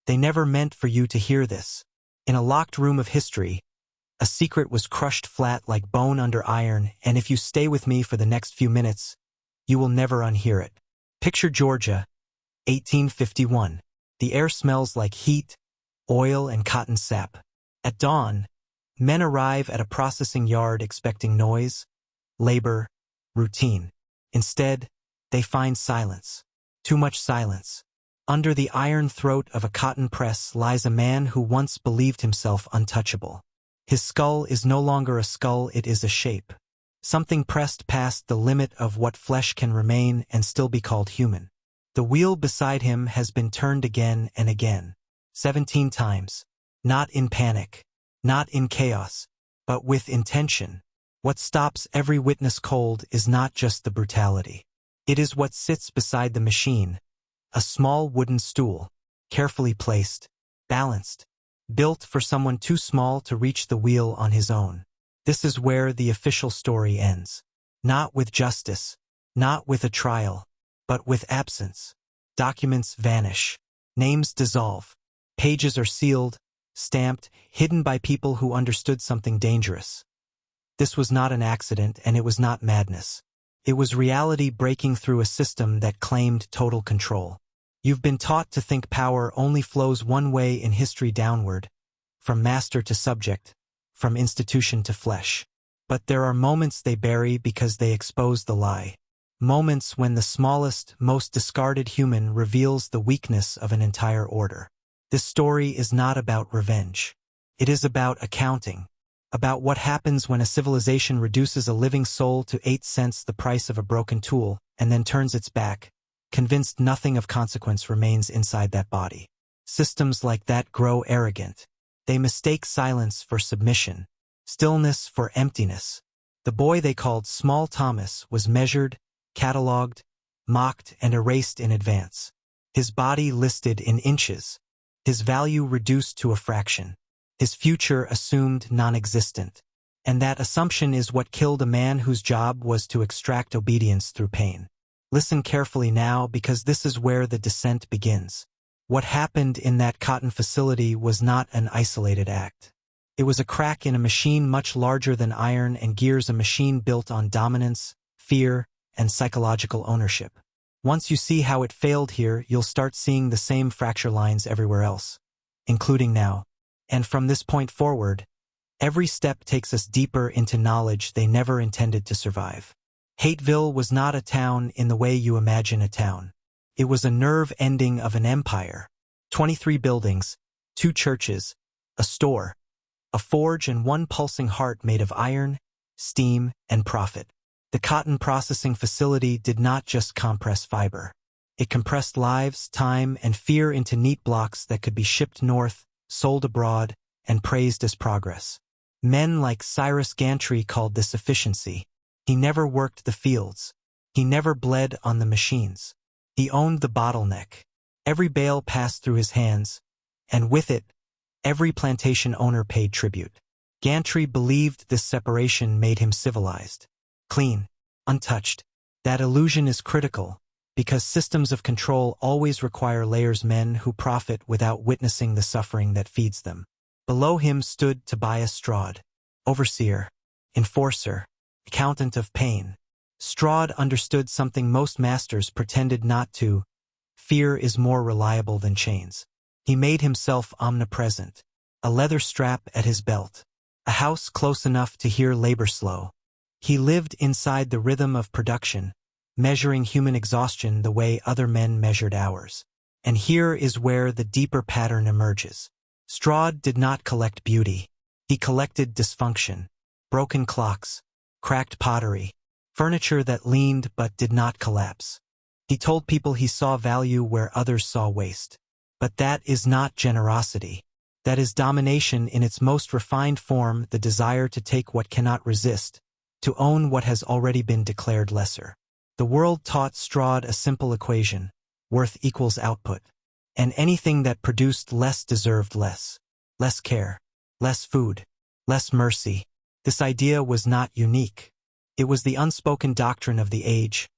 They never meant for you to hear this. In a locked room of history, a secret was crushed flat like bone under iron, and if you stay with me for the next few minutes, you will never unhear it. Picture Georgia, 1851. The air smells like heat, oil, and cotton sap. At dawn, men arrive at a processing yard expecting noise, labor, routine. Instead, they find silence. Too much silence. Under the iron throat of a cotton press lies a man who once believed himself untouchable. His skull is no longer a skull, it is a shape. Something pressed past the limit of what flesh can remain and still be called human. The wheel beside him has been turned again and again. 17 times. Not in panic. Not in chaos. But with intention. What stops every witness cold is not just the brutality. It is what sits beside the machine. A small wooden stool. Carefully placed. Balanced. Built for someone too small to reach the wheel on his own. This is where the official story ends. Not with justice. Not with a trial. But with absence. Documents vanish. Names dissolve. Pages are sealed, stamped, hidden by people who understood something dangerous. This was not an accident, and it was not madness. It was reality breaking through a system that claimed total control. You've been taught to think power only flows one way in history, downward, from master to subject, from institution to flesh. But there are moments they bury because they expose the lie. Moments when the smallest, most discarded human reveals the weakness of an entire order. This story is not about revenge. It is about accounting. About what happens when a civilization reduces a living soul to 8 cents, the price of a broken tool, and then turns its back, convinced nothing of consequence remains inside that body. Systems like that grow arrogant. They mistake silence for submission, stillness for emptiness. The boy they called Small Thomas was measured, catalogued, mocked, and erased in advance. His body listed in inches. His value reduced to a fraction. His future assumed non-existent. And that assumption is what killed a man whose job was to extract obedience through pain. Listen carefully now, because this is where the descent begins. What happened in that cotton facility was not an isolated act. It was a crack in a machine much larger than iron and gears, a machine built on dominance, fear, and psychological ownership. Once you see how it failed here, you'll start seeing the same fracture lines everywhere else, including now. And from this point forward, every step takes us deeper into knowledge they never intended to survive. Hateville was not a town in the way you imagine a town. It was a nerve ending of an empire. 23 buildings, 2 churches, a store, a forge, and one pulsing heart made of iron, steam, and profit. The cotton processing facility did not just compress fiber. It compressed lives, time, and fear into neat blocks that could be shipped north, sold abroad, and praised as progress. Men like Cyrus Gantry called this efficiency. He never worked the fields. He never bled on the machines. He owned the bottleneck. Every bale passed through his hands, and with it, every plantation owner paid tribute. Gantry believed this separation made him civilized. Clean, untouched. That illusion is critical, because systems of control always require layers, men who profit without witnessing the suffering that feeds them. Below him stood Tobias Straude, overseer, enforcer, accountant of pain. Straude understood something most masters pretended not to. Fear is more reliable than chains. He made himself omnipresent. A leather strap at his belt. A house close enough to hear labor slow. He lived inside the rhythm of production, measuring human exhaustion the way other men measured hours. And here is where the deeper pattern emerges. Straude did not collect beauty. He collected dysfunction. Broken clocks, cracked pottery, furniture that leaned but did not collapse. He told people he saw value where others saw waste. But that is not generosity. That is domination in its most refined form, the desire to take what cannot resist, to own what has already been declared lesser. The world taught Straude a simple equation: worth equals output. And anything that produced less deserved less. Less care, less food, less mercy. This idea was not unique. It was the unspoken doctrine of the age,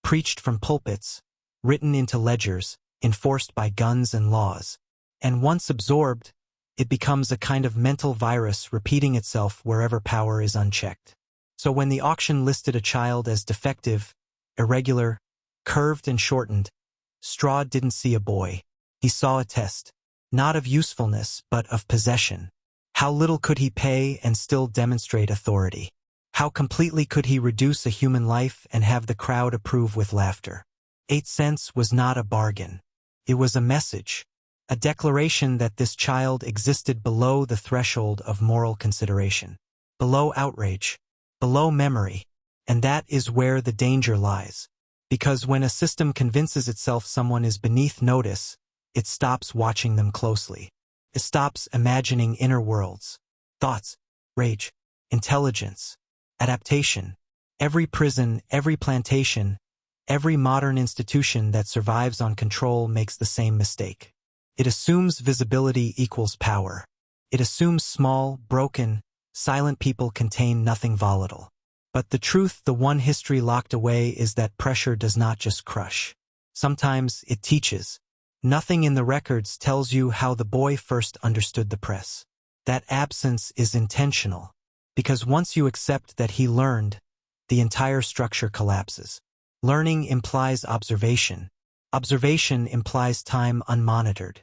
preached from pulpits, written into ledgers, enforced by guns and laws. And once absorbed, it becomes a kind of mental virus repeating itself wherever power is unchecked. So when the auction listed a child as defective, irregular, curved and shortened, Strahd didn't see a boy. He saw a test, not of usefulness, but of possession. How little could he pay and still demonstrate authority? How completely could he reduce a human life and have the crowd approve with laughter? 8 cents was not a bargain. It was a message, a declaration that this child existed below the threshold of moral consideration, below outrage, below memory, and that is where the danger lies. Because when a system convinces itself someone is beneath notice, it stops watching them closely. It stops imagining inner worlds, thoughts, rage, intelligence, adaptation. Every prison, every plantation, every modern institution that survives on control makes the same mistake. It assumes visibility equals power. It assumes small, broken, silent people contain nothing volatile. But the truth, the one history locked away, is that pressure does not just crush. Sometimes it teaches. Nothing in the records tells you how the boy first understood the press. That absence is intentional, because once you accept that he learned, the entire structure collapses. Learning implies observation. Observation implies time unmonitored.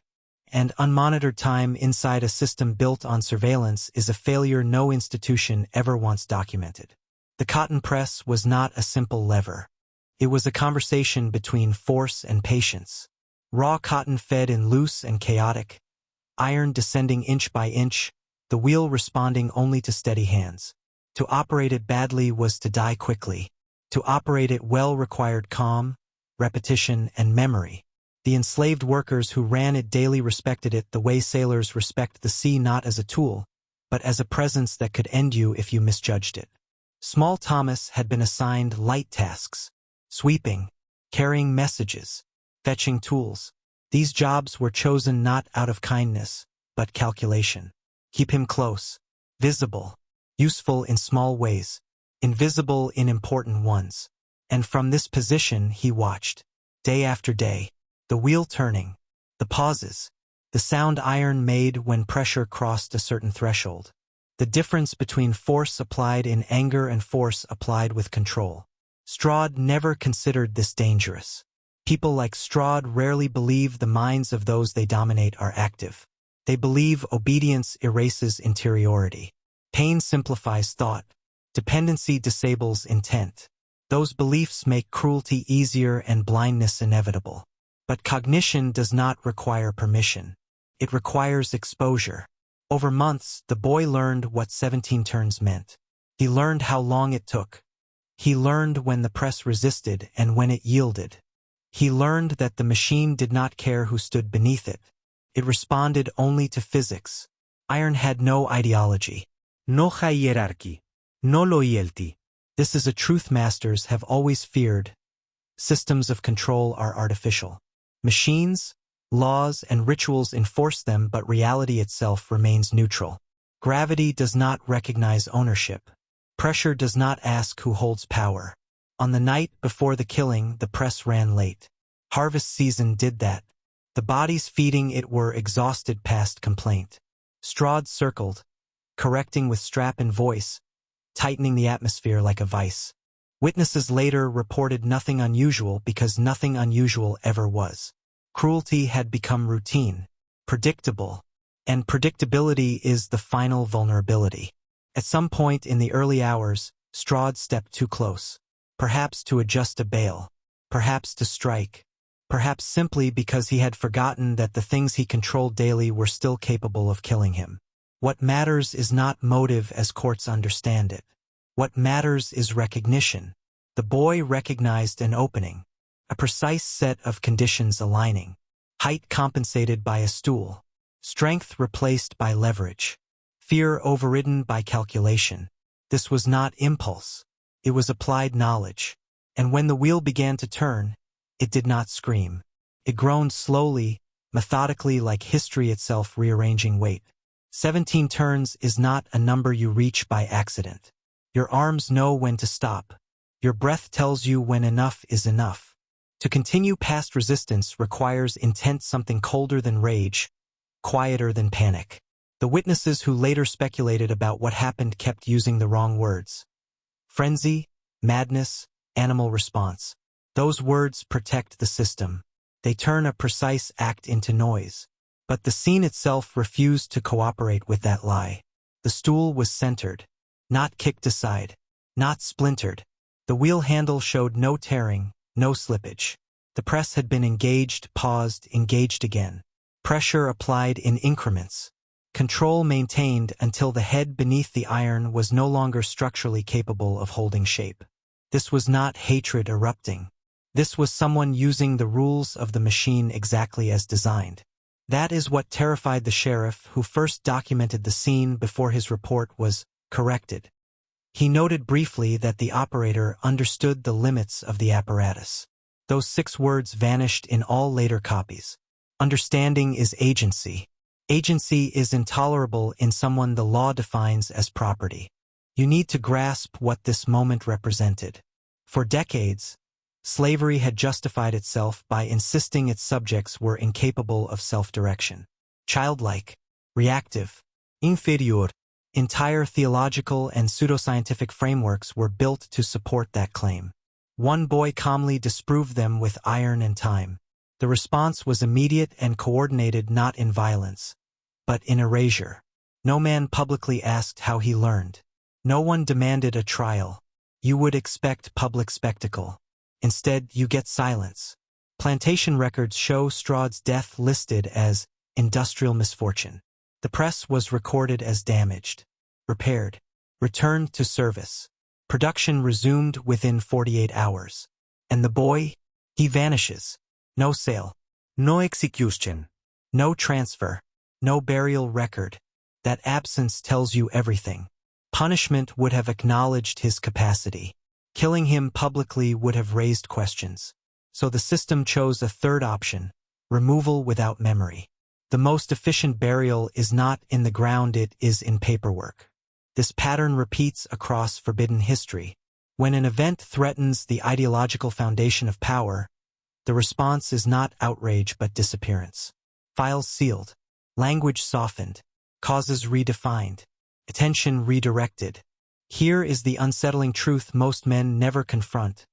And unmonitored time inside a system built on surveillance is a failure no institution ever wants documented. The cotton press was not a simple lever. It was a conversation between force and patience. Raw cotton fed in loose and chaotic, iron descending inch by inch, the wheel responding only to steady hands. To operate it badly was to die quickly. To operate it well required calm, repetition, and memory. The enslaved workers who ran it daily respected it the way sailors respect the sea, not as a tool, but as a presence that could end you if you misjudged it. Small Thomas had been assigned light tasks, sweeping, carrying messages, fetching tools. These jobs were chosen not out of kindness, but calculation. Keep him close, visible, useful in small ways, invisible in important ones. And from this position he watched, day after day, the wheel turning, the pauses, the sound iron made when pressure crossed a certain threshold. The difference between force applied in anger and force applied with control. Strahd never considered this dangerous. People like Strahd rarely believe the minds of those they dominate are active. They believe obedience erases interiority. Pain simplifies thought. Dependency disables intent. Those beliefs make cruelty easier and blindness inevitable. But cognition does not require permission. It requires exposure. Over months, the boy learned what 17 turns meant. He learned how long it took. He learned when the press resisted and when it yielded. He learned that the machine did not care who stood beneath it. It responded only to physics. Iron had no ideology. No hierarchy. No loyalty. This is a truth masters have always feared. Systems of control are artificial. Machines, laws, and rituals enforce them, but reality itself remains neutral. Gravity does not recognize ownership. Pressure does not ask who holds power. On the night before the killing, the press ran late. Harvest season did that. The bodies feeding it were exhausted past complaint. Strahd circled, correcting with strap and voice, tightening the atmosphere like a vice. Witnesses later reported nothing unusual because nothing unusual ever was. Cruelty had become routine, predictable, and predictability is the final vulnerability. At some point in the early hours, Strahd stepped too close. Perhaps to adjust a bail, perhaps to strike, perhaps simply because he had forgotten that the things he controlled daily were still capable of killing him. What matters is not motive as courts understand it. What matters is recognition. The boy recognized an opening, a precise set of conditions aligning. Height compensated by a stool, strength replaced by leverage, fear overridden by calculation. This was not impulse. It was applied knowledge. And when the wheel began to turn, it did not scream. It groaned slowly, methodically, like history itself rearranging weight. 17 turns is not a number you reach by accident. Your arms know when to stop. Your breath tells you when enough is enough. To continue past resistance requires intent, something colder than rage, quieter than panic. The witnesses who later speculated about what happened kept using the wrong words. Frenzy, madness, animal response. Those words protect the system. They turn a precise act into noise. But the scene itself refused to cooperate with that lie. The stool was centered, not kicked aside, not splintered. The wheel handle showed no tearing, no slippage. The press had been engaged, paused, engaged again. Pressure applied in increments. Control maintained until the head beneath the iron was no longer structurally capable of holding shape. This was not hatred erupting. This was someone using the rules of the machine exactly as designed. That is what terrified the sheriff who first documented the scene before his report was corrected. He noted briefly that the operator understood the limits of the apparatus. Those 6 words vanished in all later copies. Understanding is agency. Agency is intolerable in someone the law defines as property. You need to grasp what this moment represented. For decades, slavery had justified itself by insisting its subjects were incapable of self-direction. Childlike, reactive, inferior. Entire theological and pseudoscientific frameworks were built to support that claim. One boy calmly disproved them with iron and time. The response was immediate and coordinated, not in violence, but in erasure. No man publicly asked how he learned. No one demanded a trial. You would expect public spectacle. Instead, you get silence. Plantation records show Strahd's death listed as industrial misfortune. The press was recorded as damaged, repaired, returned to service. Production resumed within 48 hours. And the boy, he vanishes. No sale, no execution, no transfer, no burial record. That absence tells you everything. Punishment would have acknowledged his capacity. Killing him publicly would have raised questions. So the system chose a third option, removal without memory. The most efficient burial is not in the ground, it is in paperwork. This pattern repeats across forbidden history. When an event threatens the ideological foundation of power, the response is not outrage but disappearance. Files sealed, language softened, causes redefined, attention redirected. Here is the unsettling truth most men never confront.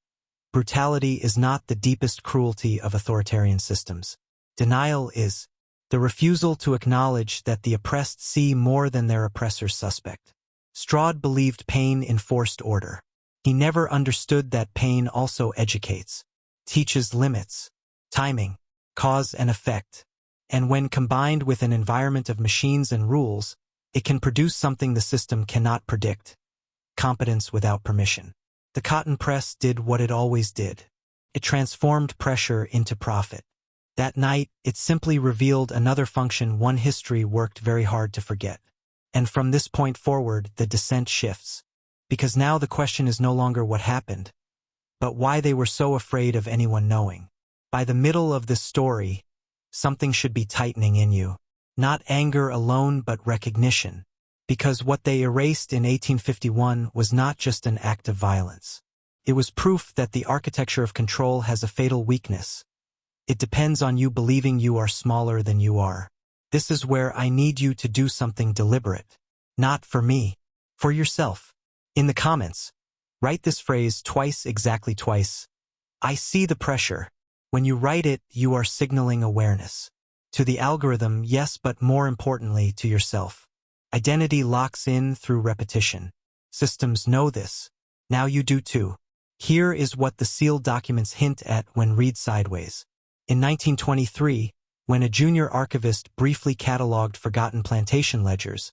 Brutality is not the deepest cruelty of authoritarian systems. Denial is. The refusal to acknowledge that the oppressed see more than their oppressors suspect. Strahd believed pain enforced order. He never understood that pain also educates, teaches limits, timing, cause and effect, and when combined with an environment of machines and rules, it can produce something the system cannot predict: competence without permission. The cotton press did what it always did. It transformed pressure into profit. That night, it simply revealed another function one history worked very hard to forget. And from this point forward, the descent shifts. Because now the question is no longer what happened, but why they were so afraid of anyone knowing. By the middle of this story, something should be tightening in you. Not anger alone, but recognition. Because what they erased in 1851 was not just an act of violence. It was proof that the architecture of control has a fatal weakness. It depends on you believing you are smaller than you are. This is where I need you to do something deliberate. Not for me. For yourself. In the comments, write this phrase twice, exactly twice. I see the pressure. When you write it, you are signaling awareness. To the algorithm, yes, but more importantly, to yourself. Identity locks in through repetition. Systems know this. Now you do too. Here is what the sealed documents hint at when read sideways. In 1923, when a junior archivist briefly cataloged forgotten plantation ledgers,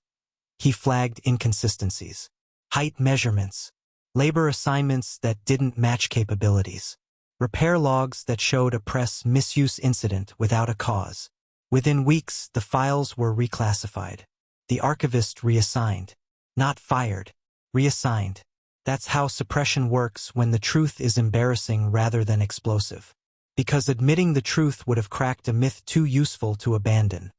he flagged inconsistencies. Height measurements, labor assignments that didn't match capabilities, repair logs that showed a press misuse incident without a cause. Within weeks, the files were reclassified. The archivist reassigned. Not fired. Reassigned. That's how suppression works when the truth is embarrassing rather than explosive. Because admitting the truth would have cracked a myth too useful to abandon.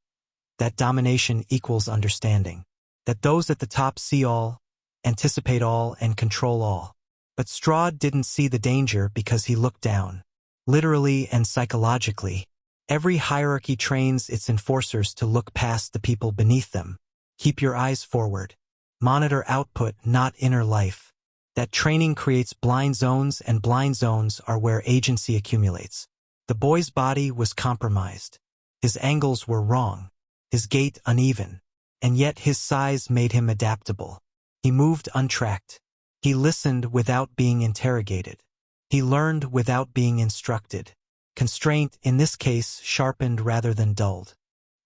That domination equals understanding. That those at the top see all, anticipate all, and control all. But Strahd didn't see the danger because he looked down. Literally and psychologically. Every hierarchy trains its enforcers to look past the people beneath them. Keep your eyes forward. Monitor output, not inner life. That training creates blind zones, and blind zones are where agency accumulates. The boy's body was compromised. His angles were wrong, his gait uneven, and yet his size made him adaptable. He moved untracked. He listened without being interrogated. He learned without being instructed. Constraint, in this case, sharpened rather than dulled.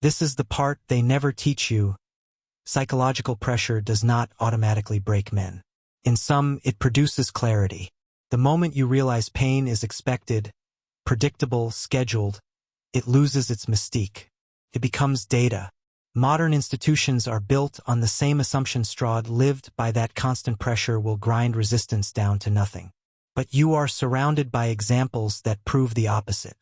This is the part they never teach you. Psychological pressure does not automatically break men. In some, it produces clarity. The moment you realize pain is expected, predictable, scheduled, it loses its mystique. It becomes data. Modern institutions are built on the same assumption. Strahd lived by that constant pressure will grind resistance down to nothing. But you are surrounded by examples that prove the opposite.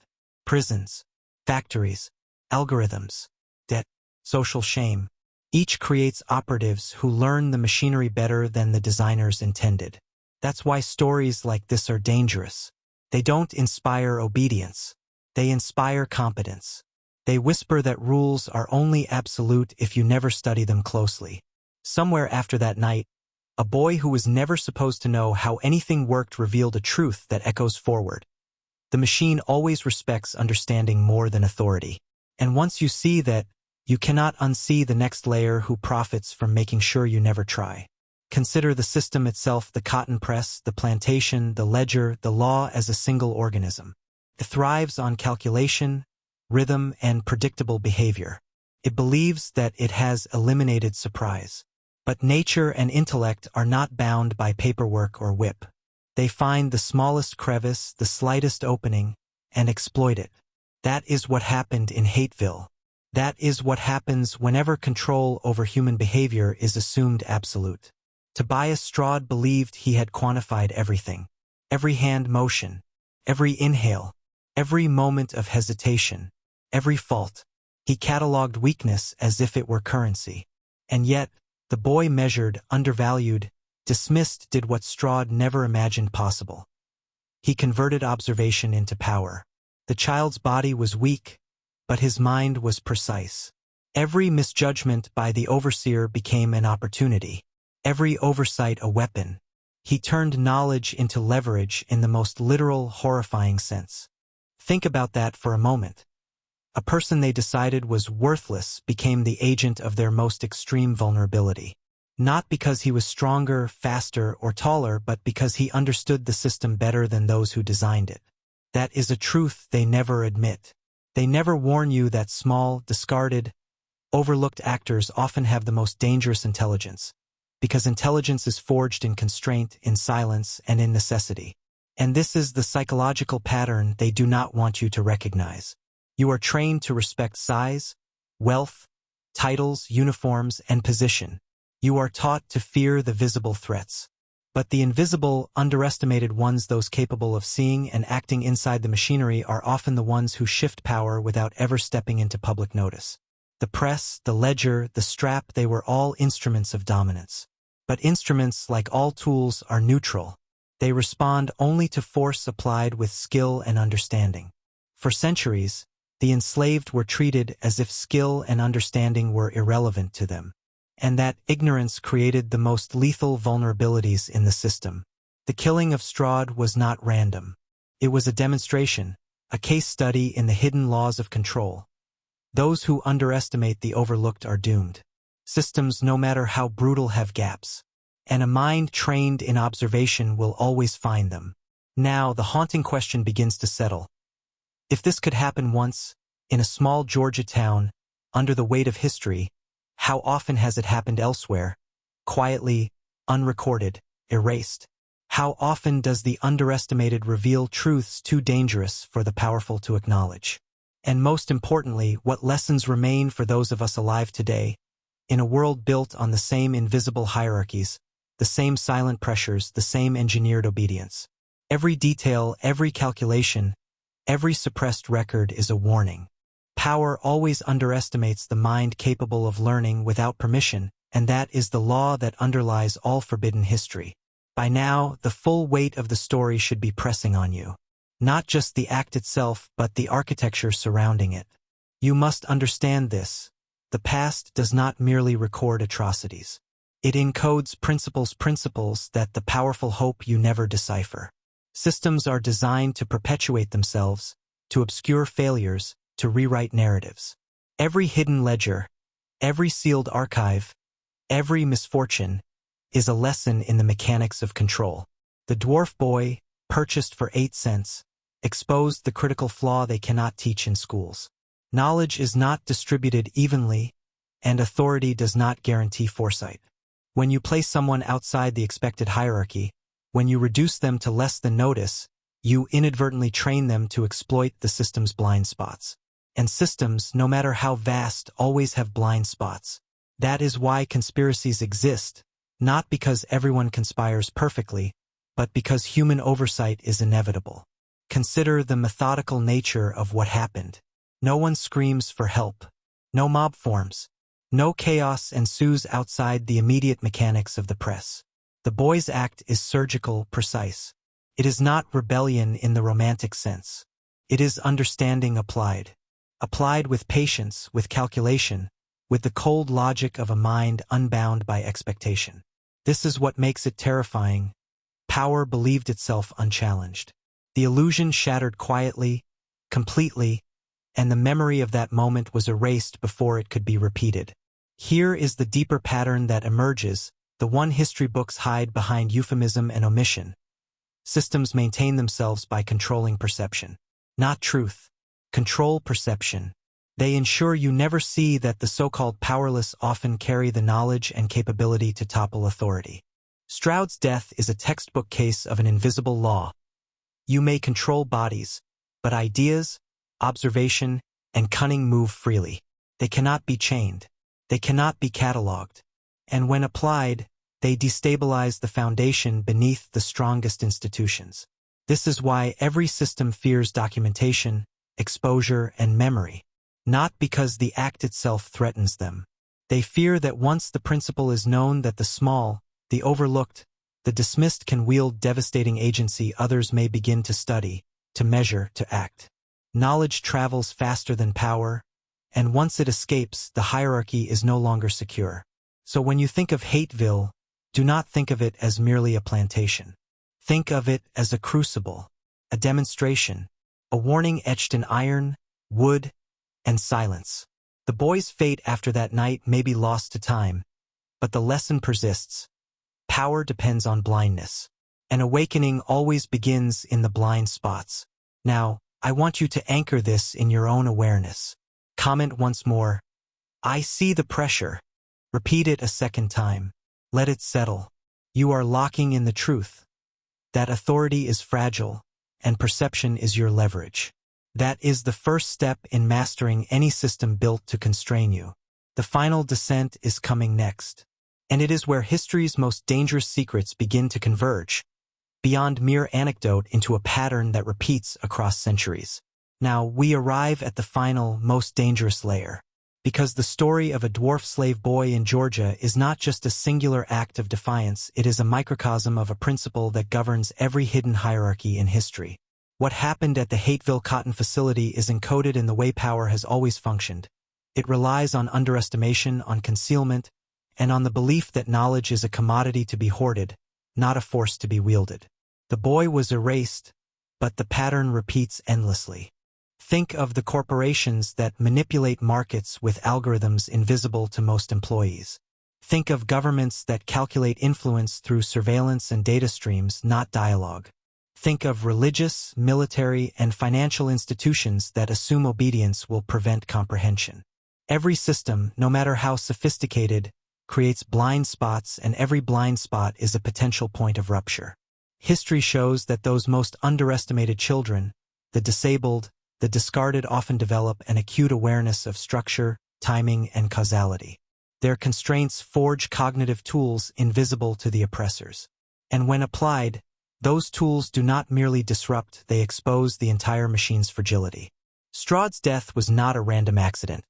Prisons, factories, algorithms, debt, social shame. Each creates operatives who learn the machinery better than the designers intended. That's why stories like this are dangerous. They don't inspire obedience. They inspire competence. They whisper that rules are only absolute if you never study them closely. Somewhere after that night, a boy who was never supposed to know how anything worked revealed a truth that echoes forward. The machine always respects understanding more than authority. And once you see that, you cannot unsee the next layer who profits from making sure you never try. Consider the system itself, the cotton press, the plantation, the ledger, the law as a single organism. It thrives on calculation, rhythm, and predictable behavior. It believes that it has eliminated surprise. But nature and intellect are not bound by paperwork or whip. They find the smallest crevice, the slightest opening, and exploit it. That is what happened in Hateville. That is what happens whenever control over human behavior is assumed absolute. Tobias Strahd believed he had quantified everything. Every hand motion, every inhale, every moment of hesitation, every fault. He cataloged weakness as if it were currency. And yet, the boy measured, undervalued, dismissed did what Strahd never imagined possible. He converted observation into power. The child's body was weak, but his mind was precise. Every misjudgment by the overseer became an opportunity. Every oversight a weapon. He turned knowledge into leverage in the most literal, horrifying sense. Think about that for a moment. A person they decided was worthless became the agent of their most extreme vulnerability. Not because he was stronger, faster, or taller, but because he understood the system better than those who designed it. That is a truth they never admit. They never warn you that small, discarded, overlooked actors often have the most dangerous intelligence, because intelligence is forged in constraint, in silence, and in necessity. And this is the psychological pattern they do not want you to recognize. You are trained to respect size, wealth, titles, uniforms, and position. You are taught to fear the visible threats. But the invisible, underestimated ones, those capable of seeing and acting inside the machinery, are often the ones who shift power without ever stepping into public notice. The press, the ledger, the strap, they were all instruments of dominance. But instruments, like all tools, are neutral. They respond only to force applied with skill and understanding. For centuries, the enslaved were treated as if skill and understanding were irrelevant to them. And that ignorance created the most lethal vulnerabilities in the system. The killing of Strahd was not random. It was a demonstration, a case study in the hidden laws of control. Those who underestimate the overlooked are doomed. Systems, no matter how brutal, have gaps. And a mind trained in observation will always find them. Now, the haunting question begins to settle. If this could happen once, in a small Georgia town, under the weight of history, how often has it happened elsewhere, quietly, unrecorded, erased? How often does the underestimated reveal truths too dangerous for the powerful to acknowledge? And most importantly, what lessons remain for those of us alive today, in a world built on the same invisible hierarchies, the same silent pressures, the same engineered obedience? Every detail, every calculation, every suppressed record is a warning. Power always underestimates the mind capable of learning without permission, and that is the law that underlies all forbidden history. By now, the full weight of the story should be pressing on you. not just the act itself but the architecture surrounding it. You must understand this. The past does not merely record atrocities. It encodes principles that the powerful hope you never decipher. Systems are designed to perpetuate themselves, to obscure failures, to rewrite narratives. Every hidden ledger, every sealed archive, every misfortune is a lesson in the mechanics of control. The dwarf boy, purchased for 8 cents, exposed the critical flaw they cannot teach in schools. Knowledge is not distributed evenly, and authority does not guarantee foresight. When you place someone outside the expected hierarchy, when you reduce them to less than notice, you inadvertently train them to exploit the system's blind spots. And systems, no matter how vast, always have blind spots. That is why conspiracies exist, not because everyone conspires perfectly, but because human oversight is inevitable. Consider the methodical nature of what happened. No one screams for help. No mob forms. No chaos ensues outside the immediate mechanics of the press. The boy's act is surgical, precise. It is not rebellion in the romantic sense. It is understanding applied. Applied with patience, with calculation, with the cold logic of a mind unbound by expectation. This is what makes it terrifying. Power believed itself unchallenged. The illusion shattered quietly, completely, and the memory of that moment was erased before it could be repeated. Here is the deeper pattern that emerges, the one history books hide behind euphemism and omission. Systems maintain themselves by controlling perception. Not truth. Control perception. They ensure you never see that the so-called powerless often carry the knowledge and capability to topple authority. Stroud's death is a textbook case of an invisible law. You may control bodies, but ideas, observation, and cunning move freely. They cannot be chained. They cannot be catalogued. And when applied, they destabilize the foundation beneath the strongest institutions. This is why every system fears documentation, exposure, and memory. Not because the act itself threatens them. They fear that once the principle is known that the small, the overlooked, the dismissed can wield devastating agency, others may begin to study, to measure, to act. Knowledge travels faster than power, and once it escapes, the hierarchy is no longer secure. So when you think of Hateville, do not think of it as merely a plantation. Think of it as a crucible, a demonstration, a warning etched in iron, wood, and silence. The boy's fate after that night may be lost to time, but the lesson persists. Power depends on blindness. An awakening always begins in the blind spots. Now, I want you to anchor this in your own awareness. Comment once more. I see the pressure. Repeat it a second time. Let it settle. You are locking in the truth. That authority is fragile, and perception is your leverage. That is the first step in mastering any system built to constrain you. The final descent is coming next. And it is where history's most dangerous secrets begin to converge, beyond mere anecdote into a pattern that repeats across centuries. Now, we arrive at the final, most dangerous layer. Because the story of a dwarf slave boy in Georgia is not just a singular act of defiance, it is a microcosm of a principle that governs every hidden hierarchy in history. What happened at the Hateville cotton facility is encoded in the way power has always functioned. It relies on underestimation, on concealment, and on the belief that knowledge is a commodity to be hoarded, not a force to be wielded. The boy was erased, but the pattern repeats endlessly. Think of the corporations that manipulate markets with algorithms invisible to most employees. Think of governments that calculate influence through surveillance and data streams, not dialogue. Think of religious, military, and financial institutions that assume obedience will prevent comprehension. Every system, no matter how sophisticated, creates blind spots, and every blind spot is a potential point of rupture. History shows that those most underestimated children, the disabled, the discarded, often develop an acute awareness of structure, timing, and causality. Their constraints forge cognitive tools invisible to the oppressors. And when applied, those tools do not merely disrupt, they expose the entire machine's fragility. Stroud's death was not a random accident.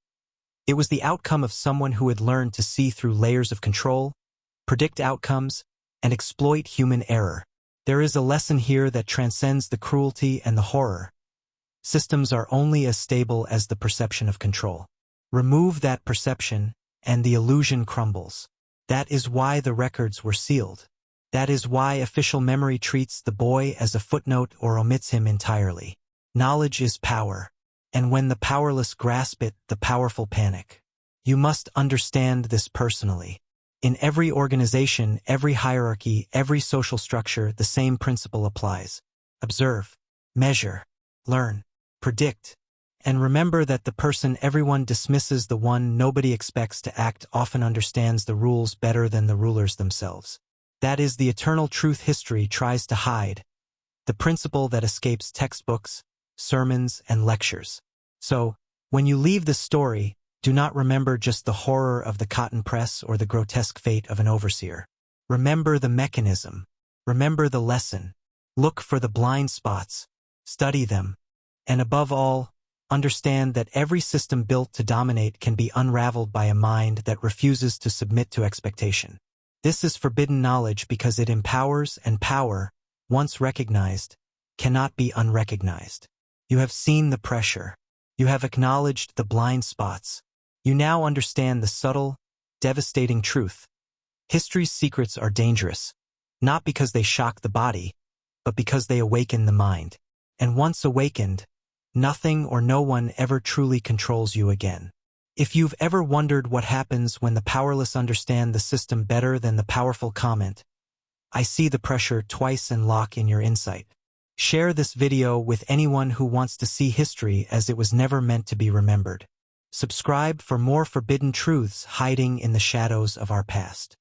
It was the outcome of someone who had learned to see through layers of control, predict outcomes, and exploit human error. There is a lesson here that transcends the cruelty and the horror. Systems are only as stable as the perception of control. Remove that perception, and the illusion crumbles. That is why the records were sealed. That is why official memory treats the boy as a footnote or omits him entirely. Knowledge is power, and when the powerless grasp it, the powerful panic. You must understand this personally. In every organization, every hierarchy, every social structure, the same principle applies. Observe, measure, learn, predict, and remember that the person everyone dismisses, the one nobody expects to act, often understands the rules better than the rulers themselves. That is the eternal truth history tries to hide, the principle that escapes textbooks, sermons, and lectures. So, when you leave this story, do not remember just the horror of the cotton press or the grotesque fate of an overseer. Remember the mechanism. Remember the lesson. Look for the blind spots. Study them. And above all, understand that every system built to dominate can be unraveled by a mind that refuses to submit to expectation. This is forbidden knowledge because it empowers, and power, once recognized, cannot be unrecognized. You have seen the pressure. You have acknowledged the blind spots. You now understand the subtle, devastating truth. History's secrets are dangerous, not because they shock the body, but because they awaken the mind. And once awakened, nothing or no one ever truly controls you again. If you've ever wondered what happens when the powerless understand the system better than the powerful, comment, "I see the pressure" twice and lock in your insight. Share this video with anyone who wants to see history as it was never meant to be remembered. Subscribe for more forbidden truths hiding in the shadows of our past.